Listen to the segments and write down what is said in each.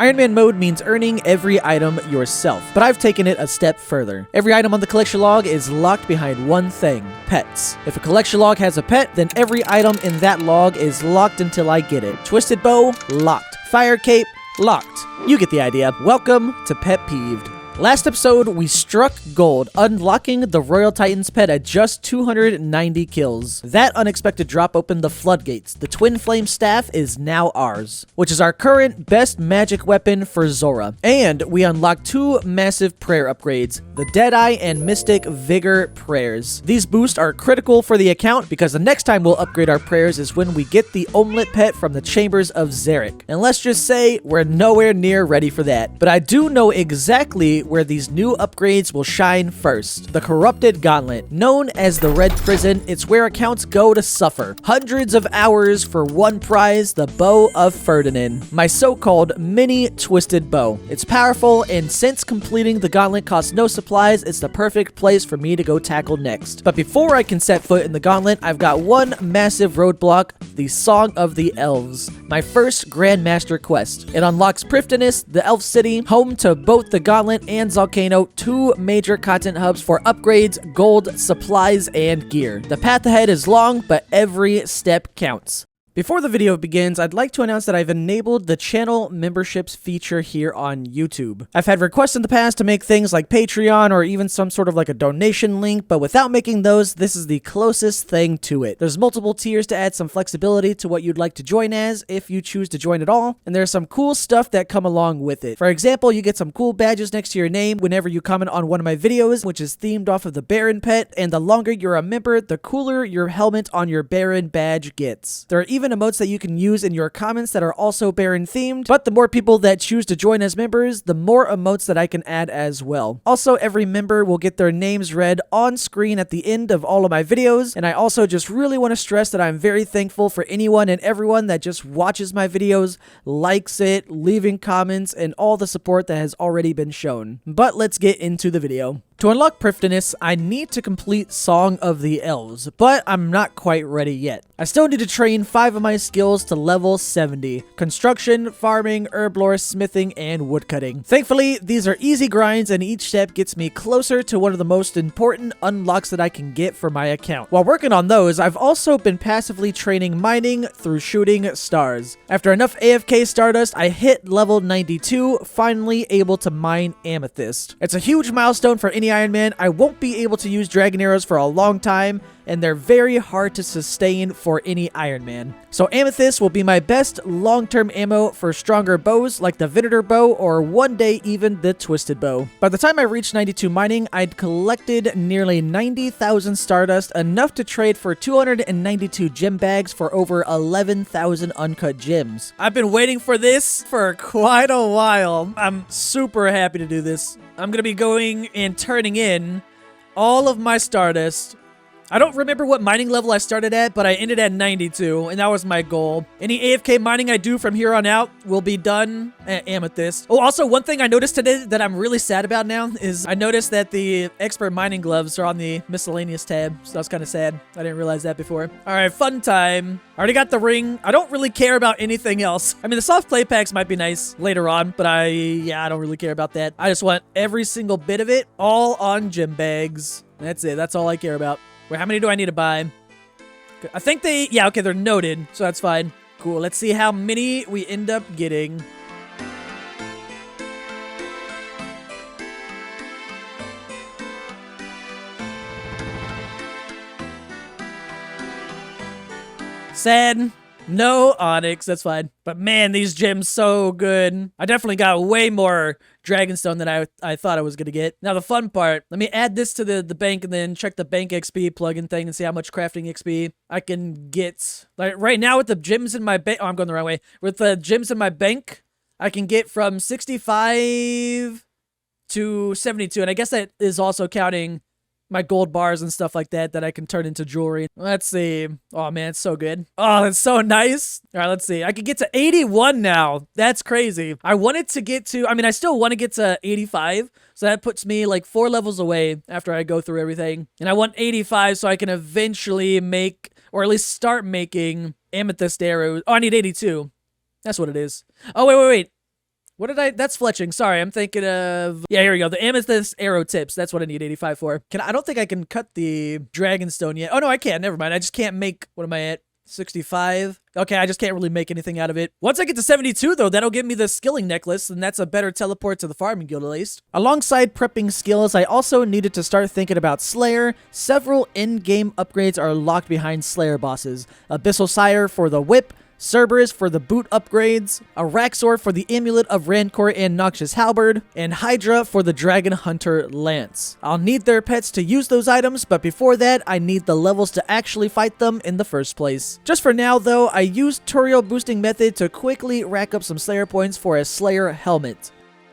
Ironman mode means earning every item yourself, but I've taken it a step further. Every item on the collection log is locked behind one thing: pets. If a collection log has a pet, then every item in that log is locked until I get it. Twisted bow, locked. Fire cape, locked. You get the idea. Welcome to Pet Peeved. Last episode, we struck gold, unlocking the Royal Titan's pet at just 290 kills. That unexpected drop opened the floodgates. The Twin Flame Staff is now ours, which is our current best magic weapon for Zora. And we unlocked two massive prayer upgrades, the Deadeye and Mystic Vigor prayers. These boosts are critical for the account because the next time we'll upgrade our prayers is when we get the Omelet pet from the Chambers of Zarek. And let's just say, we're nowhere near ready for that. But I do know exactly where these new upgrades will shine first. The Corrupted Gauntlet. Known as the Red Prison, it's where accounts go to suffer. Hundreds of hours for one prize, the Bow of Ferdinand. My so-called mini twisted bow. It's powerful, and since completing the gauntlet costs no supplies, it's the perfect place for me to go tackle next. But before I can set foot in the gauntlet, I've got one massive roadblock: the Song of the Elves. My first Grandmaster quest. It unlocks Prifddinas, the Elf City, home to both the gauntlet and Volcano, two major content hubs for upgrades, gold, supplies, and gear. The path ahead is long, but every step counts. Before the video begins, I'd like to announce that I've enabled the channel memberships feature here on YouTube. I've had requests in the past to make things like Patreon or even some sort of like a donation link, but without making those, this is the closest thing to it. There's multiple tiers to add some flexibility to what you'd like to join as, if you choose to join at all, and there's some cool stuff that come along with it. For example, you get some cool badges next to your name whenever you comment on one of my videos, which is themed off of the Baron pet, and the longer you're a member, the cooler your helmet on your Baron badge gets. There are even emotes that you can use in your comments that are also Baron themed, but the more people that choose to join as members, the more emotes that I can add as well. Also, every member will get their names read on screen at the end of all of my videos, and I also just really want to stress that I'm very thankful for anyone and everyone that just watches my videos, likes it, leaving comments, and all the support that has already been shown. But let's get into the video. To unlock Prifddinas, I need to complete Song of the Elves, but I'm not quite ready yet. I still need to train 5 of my skills to level 70. Construction, farming, herblore, smithing, and woodcutting. Thankfully, these are easy grinds and each step gets me closer to one of the most important unlocks that I can get for my account. While working on those, I've also been passively training mining through shooting stars. After enough AFK Stardust, I hit level 92, finally able to mine amethyst. It's a huge milestone for any Ironman. I won't be able to use dragon arrows for a long time, and they're very hard to sustain for any Ironman. So amethyst will be my best long-term ammo for stronger bows like the Venator bow, or one day even the twisted bow. By the time I reached 92 mining, I'd collected nearly 90,000 Stardust, enough to trade for 292 gem bags for over 11,000 uncut gems. I've been waiting for this for quite a while. I'm super happy to do this. I'm gonna be going and turning in all of my Stardust. I don't remember what mining level I started at, but I ended at 92, and that was my goal. Any AFK mining I do from here on out will be done at amethyst. Oh, also, one thing I noticed today that I'm really sad about now is I noticed that the expert mining gloves are on the miscellaneous tab, so that's kind of sad. I didn't realize that before. All right, fun time. I already got the ring. I don't really care about anything else. I mean, the soft play packs might be nice later on, but I don't really care about that. I just want every single bit of it all on gem bags. That's it. That's all I care about. Wait, how many do I need to buy? I think okay, they're noted, so that's fine. Cool, let's see how many we end up getting. Sad. No onyx, that's fine. But man, these gems so good. I definitely got way more Dragonstone than I thought I was gonna get. Now the fun part, let me add this to the bank and then check the bank XP plugin thing and see how much crafting XP I can get. Like right now with the gems in my bank, oh, I'm going the wrong way. With the gems in my bank, I can get from 65 to 72. And I guess that is also counting my gold bars and stuff like that I can turn into jewelry. Let's see. Oh man, it's so good. Oh, that's so nice. All right, let's see. I can get to 81 now. That's crazy. I wanted to get to, I mean, I still want to get to 85. So that puts me like 4 levels away after I go through everything. And I want 85 so I can eventually make, or at least start making amethyst arrows. Oh, I need 82. That's what it is. Oh, wait. What did that's fletching. Sorry, I'm thinking of... Yeah, here we go. The amethyst arrow tips. That's what I need 85 for. I don't think I can cut the dragonstone yet. Oh, no, I can't. Never mind. I just can't make... What am I at? 65. Okay, I just can't really make anything out of it. Once I get to 72, though, that'll give me the skilling necklace, and that's a better teleport to the farming guild, at least. Alongside prepping skills, I also needed to start thinking about Slayer. Several in-game upgrades are locked behind Slayer bosses. Abyssal Sire for the whip, Cerberus for the boot upgrades, Araxor for the Amulet of Rancor and Noxious Halberd, and Hydra for the Dragon Hunter Lance. I'll need their pets to use those items, but before that, I need the levels to actually fight them in the first place. Just for now, though, I used Tutorial Boosting Method to quickly rack up some Slayer points for a Slayer helmet.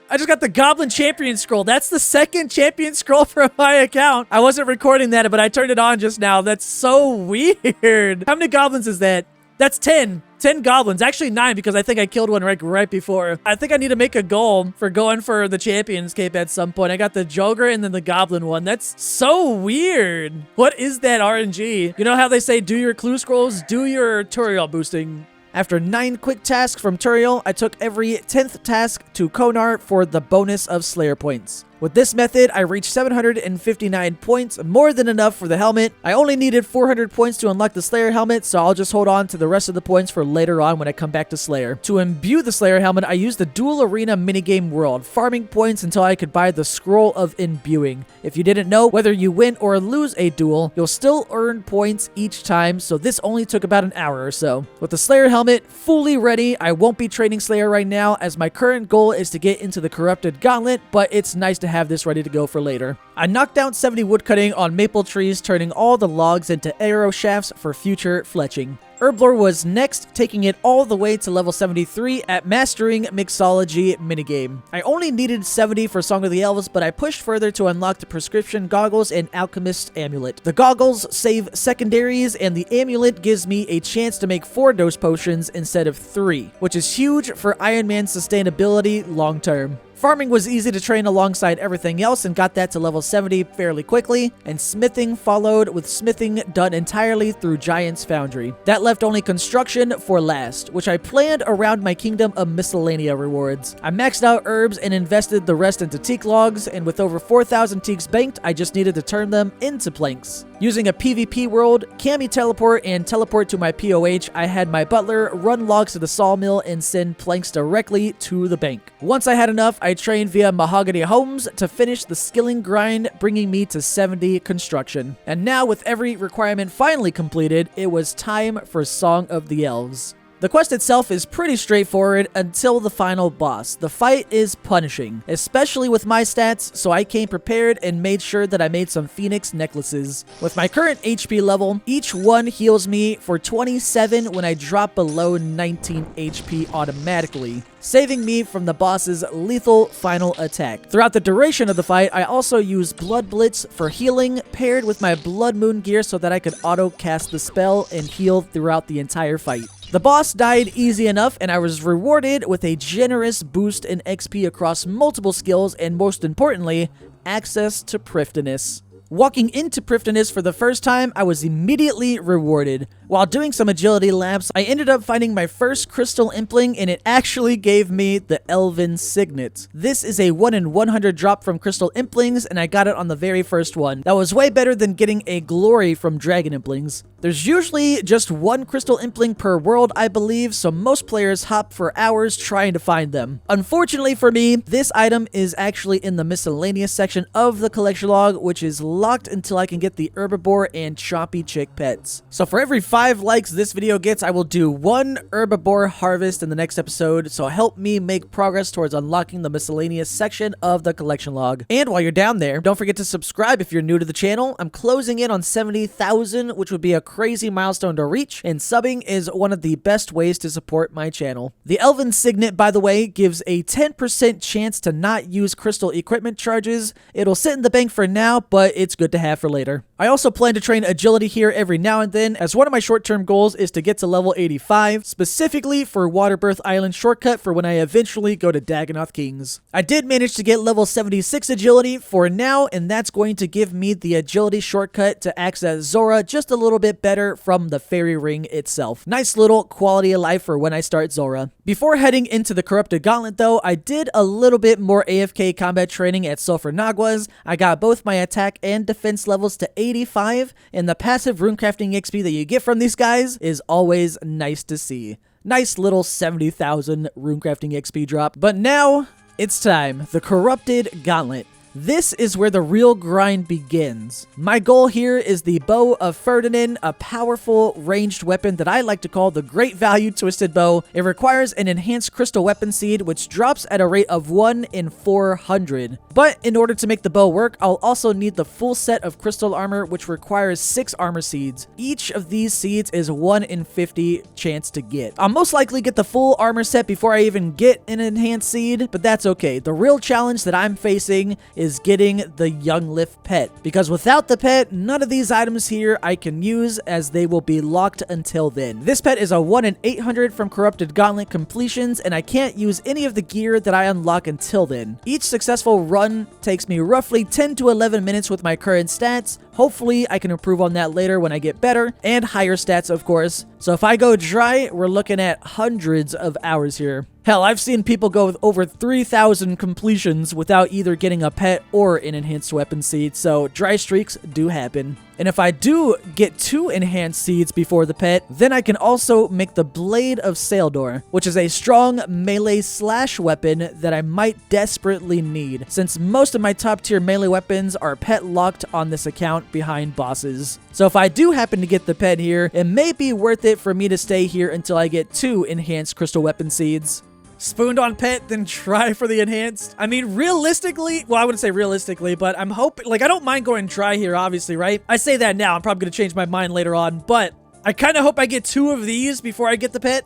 I just got the Goblin Champion Scroll. That's the second Champion Scroll from my account. I wasn't recording that, but I turned it on just now. That's so weird. How many goblins is that? That's 10. 10 goblins. Actually 9 because I think I killed one right before. I think I need to make a goal for going for the Champion's Cape at some point. I got the Jogger and then the Goblin one. That's so weird. What is that RNG? You know how they say do your clue scrolls? Do your tutorial boosting. After 9 quick tasks from Turiel, I took every 10th task to Konar for the bonus of Slayer points. With this method, I reached 759 points, more than enough for the helmet. I only needed 400 points to unlock the Slayer helmet, so I'll just hold on to the rest of the points for later on when I come back to Slayer. To imbue the Slayer helmet, I used the Dual Arena minigame world, farming points until I could buy the Scroll of Imbuing. If you didn't know, whether you win or lose a duel, you'll still earn points each time, so this only took about an hour or so. With the Slayer helmet fully ready, I won't be training Slayer right now, as my current goal is to get into the Corrupted Gauntlet, but it's nice to have this ready to go for later. I knocked down 70 woodcutting on maple trees, turning all the logs into arrow shafts for future fletching. Herblore was next, taking it all the way to level 73 at Mastering Mixology minigame. I only needed 70 for Song of the Elves, but I pushed further to unlock the Prescription Goggles and Alchemist Amulet. The goggles save secondaries, and the amulet gives me a chance to make 4 dose potions instead of 3, which is huge for Ironman sustainability long term. Farming was easy to train alongside everything else and got that to level 70 fairly quickly, and smithing followed with smithing done entirely through Giant's Foundry. That left only construction for last, which I planned around my Kingdom of Miscellanea rewards. I maxed out herbs and invested the rest into teak logs, and with over 4,000 teaks banked, I just needed to turn them into planks. Using a PvP world, Kami teleport, and teleport to my POH, I had my butler run logs to the sawmill and send planks directly to the bank. Once I had enough, I trained via Mahogany Homes to finish the skilling grind, bringing me to 70 construction. And now, with every requirement finally completed, it was time for Song of the Elves. The quest itself is pretty straightforward until the final boss. The fight is punishing, especially with my stats, so I came prepared and made sure that I made some Phoenix necklaces. With my current HP level, each one heals me for 27 when I drop below 19 HP automatically, saving me from the boss's lethal final attack. Throughout the duration of the fight, I also used Blood Blitz for healing, paired with my Blood Moon gear so that I could auto-cast the spell and heal throughout the entire fight. The boss died easy enough, and I was rewarded with a generous boost in XP across multiple skills, and most importantly, access to Prifddinas. Walking into Prifddinas for the first time, I was immediately rewarded. While doing some agility laps, I ended up finding my first crystal impling, and it actually gave me the Elven Signet. This is a 1 in 100 drop from crystal implings, and I got it on the very first one. That was way better than getting a glory from dragon implings. There's usually just 1 crystal impling per world, I believe, so most players hop for hours trying to find them. Unfortunately for me, this item is actually in the miscellaneous section of the collection log, which is locked until I can get the herbivore and choppy chick pets. So for every 5 likes this video gets, I will do 1 herbivore harvest in the next episode, so help me make progress towards unlocking the miscellaneous section of the collection log. And while you're down there, don't forget to subscribe if you're new to the channel. I'm closing in on 70,000, which would be a crazy milestone to reach, and subbing is one of the best ways to support my channel. The Elven Signet, by the way, gives a 10% chance to not use crystal equipment charges. It'll sit in the bank for now, but it's good to have for later. I also plan to train agility here every now and then, as one of my short-term goals is to get to level 85, specifically for Waterbirth Island shortcut for when I eventually go to Dagannoth Kings. I did manage to get level 76 agility for now, and that's going to give me the agility shortcut to access Zora just a little bit better from the fairy ring itself. Nice little quality of life for when I start Zora. Before heading into the Corrupted Gauntlet though, I did a little bit more AFK combat training at Sulphur Naguas. I got both my attack and defense levels to 85, and the passive runecrafting XP that you get from these guys is always nice to see. Nice little 70,000 runecrafting XP drop. But now, it's time. The Corrupted Gauntlet. This is where the real grind begins. My goal here is the Bow of Ferdinand, a powerful ranged weapon that I like to call the Great Value Twisted Bow. It requires an enhanced crystal weapon seed, which drops at a rate of 1 in 400. But in order to make the bow work, I'll also need the full set of crystal armor, which requires 6 armor seeds. Each of these seeds is 1 in 50 chance to get. I'll most likely get the full armor set before I even get an enhanced seed, but that's okay. The real challenge that I'm facing is getting the Young Lift pet, because without the pet, none of these items here I can use, as they will be locked until then. This pet is a 1 in 800 from Corrupted Gauntlet completions, and I can't use any of the gear that I unlock until then. Each successful run takes me roughly 10 to 11 minutes with my current stats. Hopefully I can improve on that later when I get better, and higher stats of course. So if I go dry, we're looking at hundreds of hours here. Hell, I've seen people go with over 3,000 completions without either getting a pet or an enhanced weapon seed, so dry streaks do happen. And if I do get 2 enhanced seeds before the pet, then I can also make the Blade of Saildor, which is a strong melee slash weapon that I might desperately need, since most of my top tier melee weapons are pet locked on this account behind bosses. So if I do happen to get the pet here, it may be worth it for me to stay here until I get 2 enhanced crystal weapon seeds. Spooned on pet, then try for the enhanced. I mean, realistically, well, I wouldn't say realistically, but I'm hoping, like, I don't mind going dry here, obviously, right? I say that now. I'm probably going to change my mind later on, but I kind of hope I get 2 of these before I get the pet.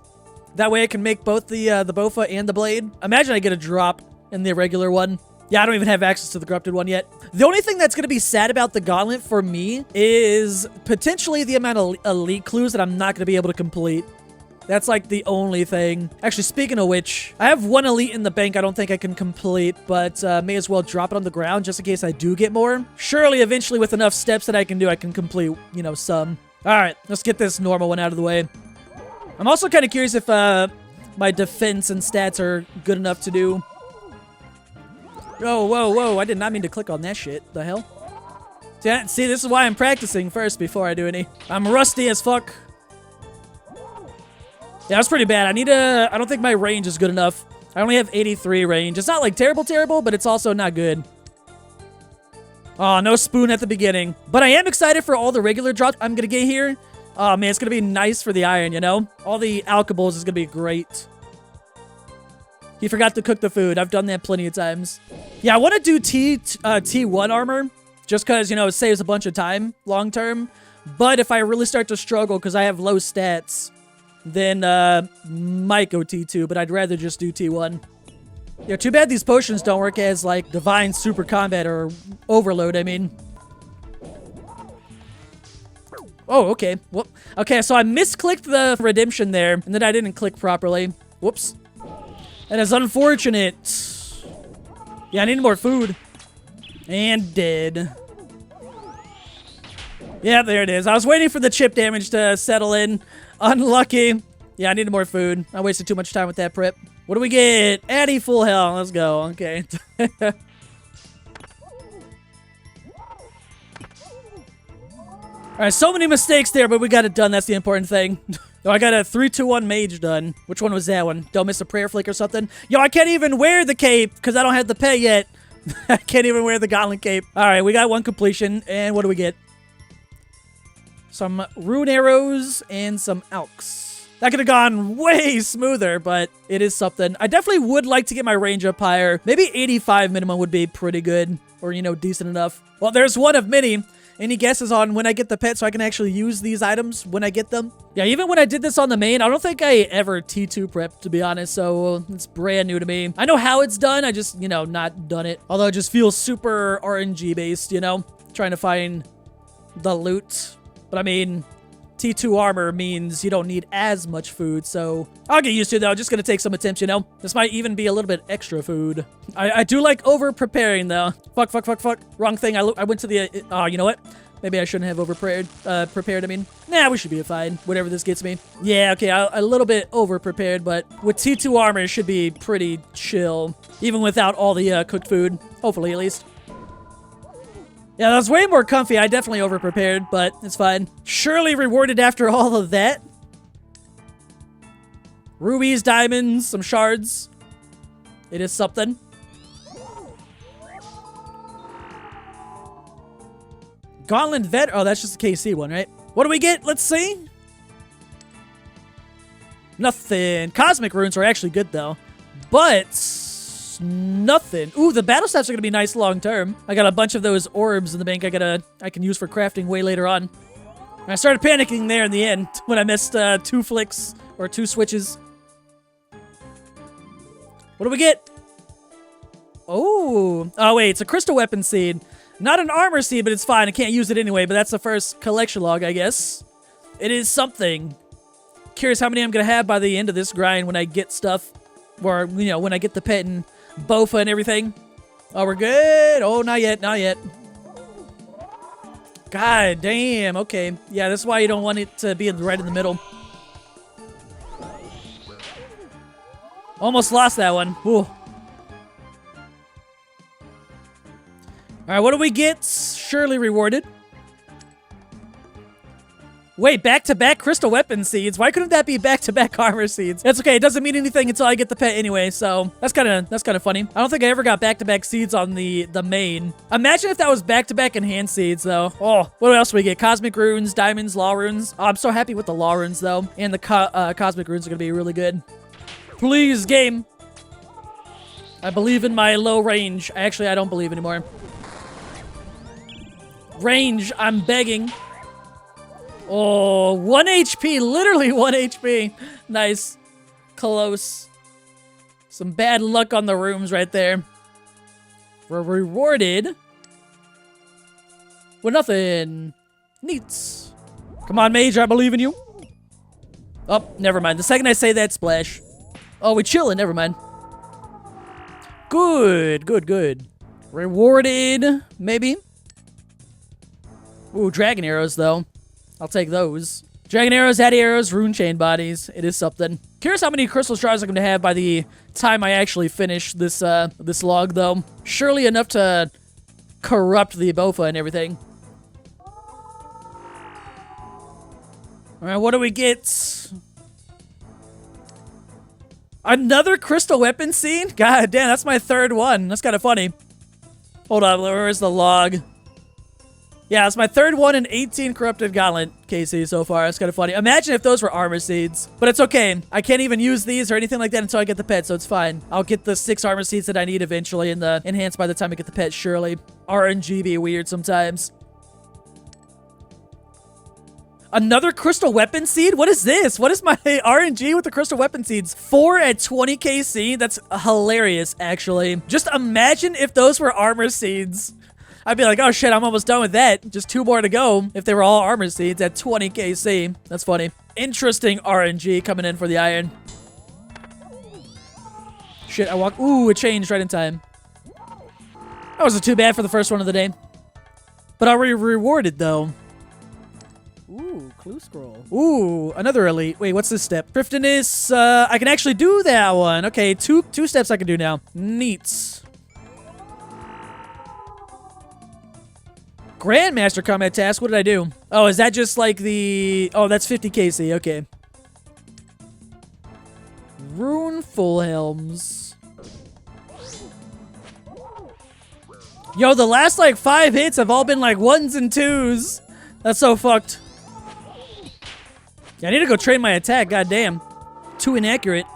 That way I can make both the Bofa and the Blade. Imagine I get a drop in the regular one. Yeah, I don't even have access to the corrupted one yet. The only thing that's going to be sad about the Gauntlet for me is potentially the amount of elite clues that I'm not going to be able to complete. That's like the only thing. Actually, speaking of which, I have 1 elite in the bank I don't think I can complete, but may as well drop it on the ground just in case I do get more. Surely, eventually, with enough steps that I can do, I can complete, you know, some. All right, let's get this normal one out of the way. I'm also kind of curious if my defense and stats are good enough to do. Oh, whoa, whoa, I did not mean to click on that shit. The hell? See, this is why I'm practicing first before I do any. I'm rusty as fuck. Yeah, that's pretty bad. I don't think my range is good enough. I only have 83 range. It's not like terrible, but it's also not good. Oh, no spoon at the beginning. But I am excited for all the regular drops I'm going to get here. Oh, man, it's going to be nice for the iron, you know? All the alkables is going to be great. He forgot to cook the food. I've done that plenty of times. Yeah, I want to do T1 armor. Just because, you know, it saves a bunch of time long term. But if I really start to struggle because I have low stats, then might go T2, but I'd rather just do T1. Yeah, too bad these potions don't work as, like, Divine Super Combat or Overload, I mean. Oh, okay. Well, okay, so I misclicked the redemption there, and then I didn't click properly. Whoops. That is unfortunate. Yeah, I need more food. And dead. Yeah, there it is. I was waiting for the chip damage to settle in. Unlucky. Yeah, I needed more food. I wasted too much time with that prep. What do we get? Addy full health. Let's go. Okay. Alright, so many mistakes there, but we got it done. That's the important thing. Oh, I got a 3-2-1 mage done. Which one was that one? Don't miss a prayer flick or something? Yo, I can't even wear the cape because I don't have the pet yet. I can't even wear the Gauntlet cape. Alright, we got 1 completion. And what do we get? Some rune arrows and some alks. That could have gone way smoother, but it is something. I definitely would like to get my range up higher. Maybe 85 minimum would be pretty good. Or, you know, decent enough. Well, there's one of many. Any guesses on when I get the pet so I can actually use these items when I get them? Yeah, even when I did this on the main, I don't think I ever T2 prepped, to be honest, so it's brand new to me. I know how it's done, I just, you know, not done it. Although it just feels super RNG based, you know? Trying to find the loot. But I mean, T2 armor means you don't need as much food, so I'll get used to it though. Just gonna take some attempts, you know? This might even be a little bit extra food. I do like over-preparing though. Fuck. Wrong thing. I went to the, oh, you know what? Maybe I shouldn't have over-prepared, I mean. Nah, we should be fine, whatever this gets me. Yeah, okay, a little bit over-prepared, but with T2 armor, it should be pretty chill, even without all the cooked food, hopefully at least. Yeah, that was way more comfy. I definitely over-prepared, but it's fine. Surely rewarded after all of that. Rubies, diamonds, some shards. It is something. Gauntlet Vet. Oh, that's just a KC one, right? What do we get? Let's see. Nothing. Cosmic runes are actually good, though. But nothing. Ooh, the battle staffs are going to be nice long term. I got a bunch of those orbs in the bank I can use for crafting way later on. I started panicking there in the end when I missed 2 flicks or 2 switches. What do we get? Oh, wait, it's a crystal weapon seed. Not an armor seed, but it's fine. I can't use it anyway, but that's the first collection log, I guess. It is something. Curious how many I'm going to have by the end of this grind when I get stuff. Or, you know, when I get the pet and Bofa and everything. Oh, we're good. Oh, not yet. God damn. Okay. Yeah, that's why you don't want it to be right in the middle. Almost lost that one. Ooh. All right, what do we get? Surely rewarded. Wait, back-to-back crystal weapon seeds. Why couldn't that be back-to-back armor seeds? That's okay. It doesn't mean anything until I get the pet anyway, so that's kind of funny. I don't think I ever got back-to-back seeds on the main. Imagine if that was back-to-back enhanced seeds, though. Oh, what else do we get? Cosmic runes, diamonds, law runes. Oh, I'm so happy with the law runes, though. And the cosmic runes are going to be really good. Please, game. I believe in my low range. Actually, I don't believe anymore. Range, I'm begging. Oh, 1 HP, literally 1 HP. Nice. Close. Some bad luck on the rooms right there. We're rewarded with nothing. Neats. Come on, Mage, I believe in you. Oh, never mind. The second I say that, splash. Oh, we chillin', never mind. Good. Rewarded, maybe. Ooh, dragon arrows, though. I'll take those. Dragon arrows, Hattie arrows, rune chain bodies. It is something. Curious how many crystal shards I'm going to have by the time I actually finish this this log, though. Surely enough to corrupt the Bofa and everything. Alright, what do we get? Another crystal weapon scene? God damn, that's my 3rd one. That's kind of funny. Hold on, where's the log? Yeah, it's my 3rd one in 18 corrupted gauntlet KC so far. That's kind of funny. Imagine if those were armor seeds. But it's okay. I can't even use these or anything like that until I get the pet, so it's fine. I'll get the 6 armor seeds that I need eventually in the enhanced by the time I get the pet, surely. RNG be weird sometimes. Another crystal weapon seed? What is this? What is my RNG with the crystal weapon seeds? 4 at 20 KC? That's hilarious, actually. Just imagine if those were armor seeds. I'd be like, oh shit, I'm almost done with that. Just 2 more to go if they were all armor seeds at 20 KC. That's funny. Interesting RNG coming in for the iron. Shit, I walk. Ooh, it changed right in time. That wasn't too bad for the first one of the day. But are we rewarded, though? Ooh, clue scroll. Ooh, another elite. Wait, what's this step? Thriftiness. I can actually do that one. Okay, two steps I can do now. Neat. Grandmaster combat task. What did I do? Oh, is that just like the... Oh, that's 50 KC. Okay. Rune full helms. Yo, the last like 5 hits have all been like 1s and 2s. That's so fucked. Yeah, I need to go train my attack. Goddamn. Too inaccurate.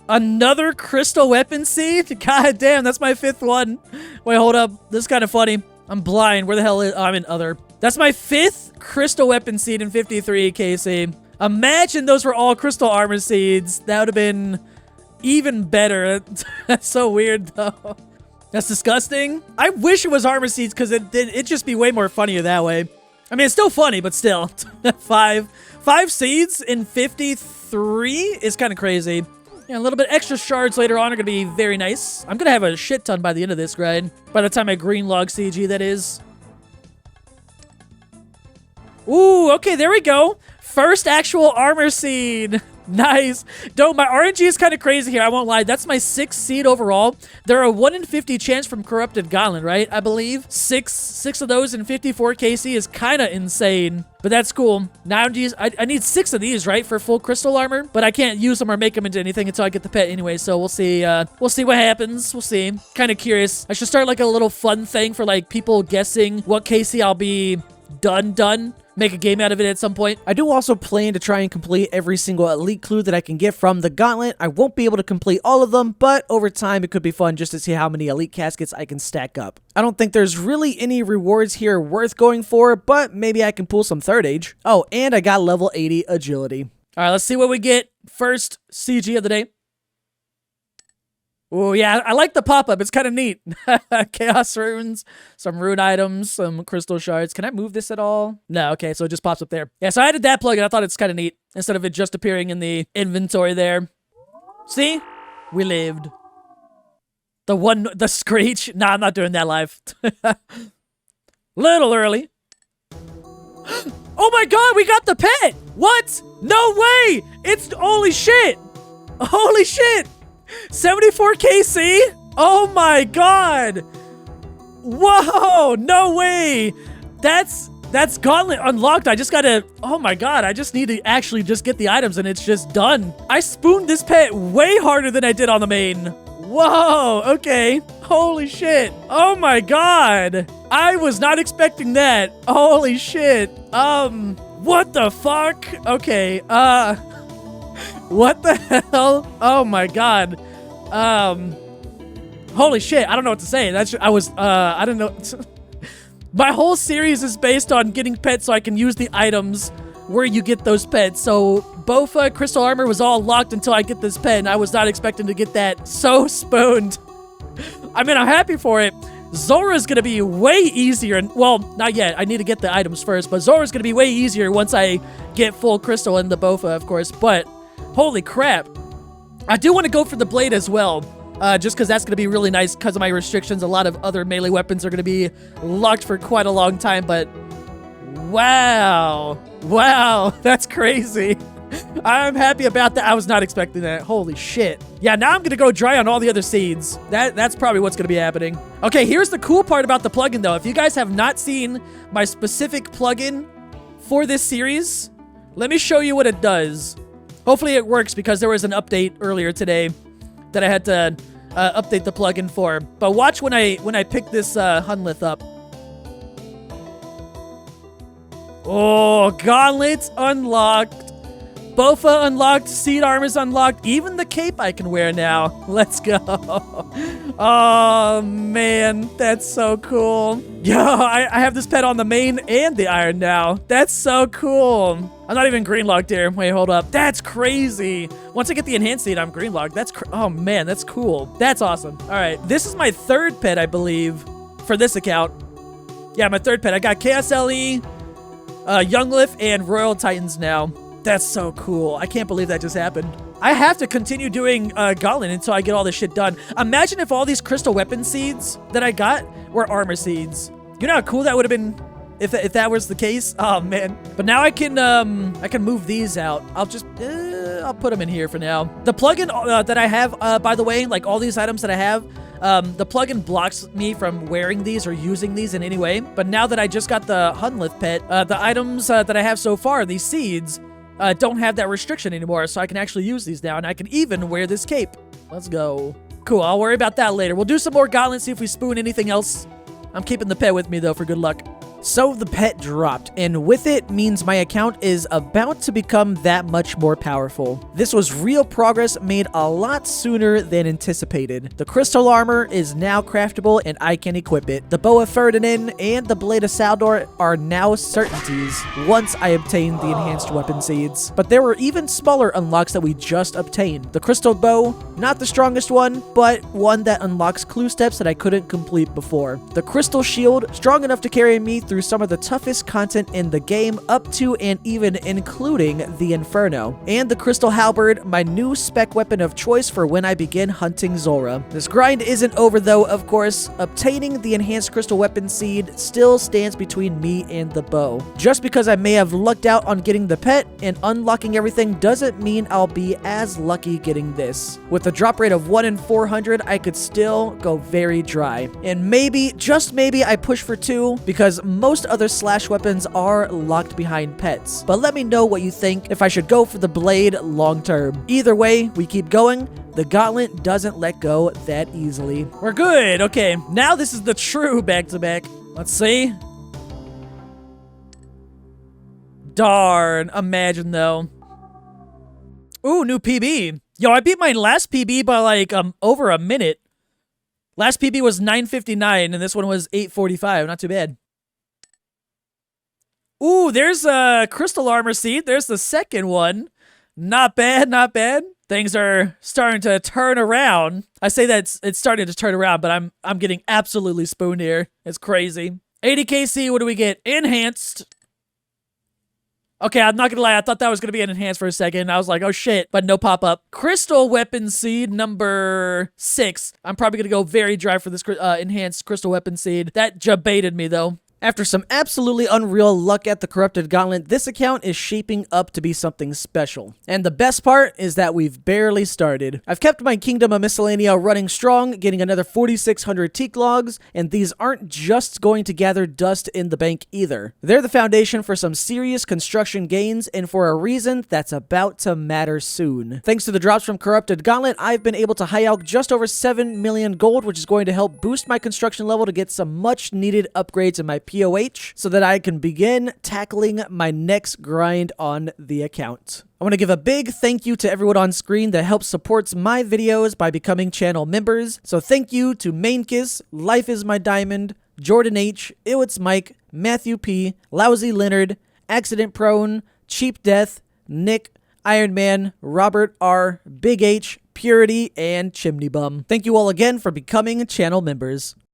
Another crystal weapon seed? God damn, that's my 5th one. Wait, hold up. This is kind of funny. I'm blind. Where the hell is... Oh, I'm in other. That's my 5th crystal weapon seed in 53 KC. Imagine those were all crystal armor seeds. That would have been even better. That's so weird, though. That's disgusting. I wish it was armor seeds because it'd just be way more funnier that way. I mean, it's still funny, but still. Five seeds in 53 is kind of crazy. Yeah, a little bit extra shards later on are going to be very nice. I'm going to have a shit ton by the end of this grind. By the time I green log CG, that is. Ooh, okay, there we go. First actual armor seed. Nice. Don't, my RNG is kind of crazy here. I won't lie. That's my 6th seed overall. There are a 1 in 50 chance from corrupted Gauntlet, right? I believe. Six of those in 54 KC is kind of insane. But that's cool. Now I need 6 of these, right, for full crystal armor. But I can't use them or make them into anything until I get the pet anyway. So we'll see. We'll see what happens. We'll see. Kind of curious. I should start like a little fun thing for like people guessing what KC I'll be done. Make a game out of it at some point. I do also plan to try and complete every single elite clue that I can get from the Gauntlet. I won't be able to complete all of them, but over time it could be fun just to see how many elite caskets I can stack up. I don't think there's really any rewards here worth going for, but maybe I can pull some 3rd age. Oh, and I got level 80 agility. All right, let's see what we get. First CG of the day. Oh, yeah, I like the pop-up. It's kind of neat. Chaos runes, some rune items, some crystal shards. Can I move this at all? No, okay, so it just pops up there. Yeah, so I added that plugin. I thought it's kind of neat instead of it just appearing in the inventory there. See? We lived. The screech. Nah, I'm not doing that live. Little early. Oh my god, we got the pet! What? No way! It's, holy shit! Holy shit! 74 KC? Oh my god! Whoa! No way! That's Gauntlet unlocked. I just gotta... Oh my god, I just need to actually just get the items and it's just done. I spooned this pet way harder than I did on the main. Whoa! Okay. Holy shit. Oh my god! I was not expecting that. Holy shit. What the fuck? Okay, what the hell? Oh my god. Holy shit, I don't know what to say. I don't know. My whole series is based on getting pets so I can use the items where you get those pets. So Bofa Crystal Armor was all locked until I get this pet, and I was not expecting to get that so spooned. I mean, I'm happy for it. Zora's gonna be way easier, and well, not yet. I need to get the items first, but Zora's gonna be way easier once I get full crystal in the Bofa, of course, but holy crap. I do want to go for the blade as well, just because that's going to be really nice because of my restrictions. A lot of other melee weapons are going to be locked for quite a long time, but wow. Wow, that's crazy. I'm happy about that. I was not expecting that. Holy shit. Yeah, now I'm going to go dry on all the other seeds. That's probably what's going to be happening. Okay, here's the cool part about the plugin, though. If you guys have not seen my specific plugin for this series, let me show you what it does. Hopefully it works because there was an update earlier today that I had to update the plugin for. But watch when I pick this Hunlith up. Oh, Gauntlet's unlocked. Bofa unlocked. Seed Armor's unlocked. Even the cape I can wear now. Let's go. Oh, man. That's so cool. Yo, I have this pet on the main and the iron now. That's so cool. I'm not even green logged here. Wait, hold up. That's crazy. Once I get the enhanced seed, I'm green logged. Oh, man. That's cool. That's awesome. All right. This is my 3rd pet, I believe, for this account. Yeah, my 3rd pet. I got KSLE, Younglif, and Royal Titans now. That's so cool. I can't believe that just happened. I have to continue doing Gauntlet until I get all this shit done. Imagine if all these crystal weapon seeds that I got were armor seeds. You know how cool that would have been if that was the case? Oh, man. But now I can move these out. I'll put them in here for now. The plugin that I have, by the way, like all these items that I have, the plugin blocks me from wearing these or using these in any way. But now that I just got the Hunlith pet, the items that I have so far, these seeds, don't have that restriction anymore, so I can actually use these now, and I can even wear this cape. Let's go. Cool, I'll worry about that later. We'll do some more Gauntlet, see if we spoon anything else. I'm keeping the pet with me, though, for good luck. So the pet dropped, and with it means my account is about to become that much more powerful. This was real progress made a lot sooner than anticipated. The crystal armor is now craftable and I can equip it. The bow of Ferdinand and the blade of Saldor are now certainties once I obtain the enhanced weapon seeds. But there were even smaller unlocks that we just obtained. The crystal bow, not the strongest one, but one that unlocks clue steps that I couldn't complete before. The crystal shield, strong enough to carry me through some of the toughest content in the game, up to and even including the Inferno. And the crystal halberd, my new spec weapon of choice for when I begin hunting Zora. This grind isn't over though, of course. Obtaining the enhanced crystal weapon seed still stands between me and the bow. Just because I may have lucked out on getting the pet and unlocking everything doesn't mean I'll be as lucky getting this. With a drop rate of 1 in 400, I could still go very dry. And maybe, just maybe, I push for 2 because most other slash weapons are locked behind pets. But let me know what you think if I should go for the blade long term. Either way, we keep going. The Gauntlet doesn't let go that easily. We're good. Okay, now this is the true back-to-back. Let's see. Darn, imagine though. Ooh, new PB. Yo, I beat my last PB by like over a minute. Last PB was 9:59 and this one was 8:45. Not too bad. Ooh, there's a crystal armor seed. There's the second one. Not bad, not bad. Things are starting to turn around. I say that it's starting to turn around, but I'm getting absolutely spooned here. It's crazy. 80KC, what do we get? Enhanced. Okay, I'm not gonna lie, I thought that was gonna be an enhanced for a second. I was like, oh shit, but no pop-up. Crystal weapon seed number 6. I'm probably gonna go very dry for this enhanced crystal weapon seed. That baited me though. After some absolutely unreal luck at the Corrupted Gauntlet, this account is shaping up to be something special. And the best part is that we've barely started. I've kept my Kingdom of Miscellanea running strong, getting another 4,600 teak logs, and these aren't just going to gather dust in the bank either. They're the foundation for some serious construction gains, and for a reason that's about to matter soon. Thanks to the drops from Corrupted Gauntlet, I've been able to high out just over 7 million gold, which is going to help boost my construction level to get some much needed upgrades in my POH so that I can begin tackling my next grind on the account. I want to give a big thank you to everyone on screen that helps supports my videos by becoming channel members. So thank you to Mainkiss, Life is My Diamond, Jordan H, Iwitz Mike, Matthew P, Lousy Leonard, Accident Prone, Cheap Death, Nick, Ironman, Robert R, Big H, Purity, and Chimney Bum. Thank you all again for becoming channel members.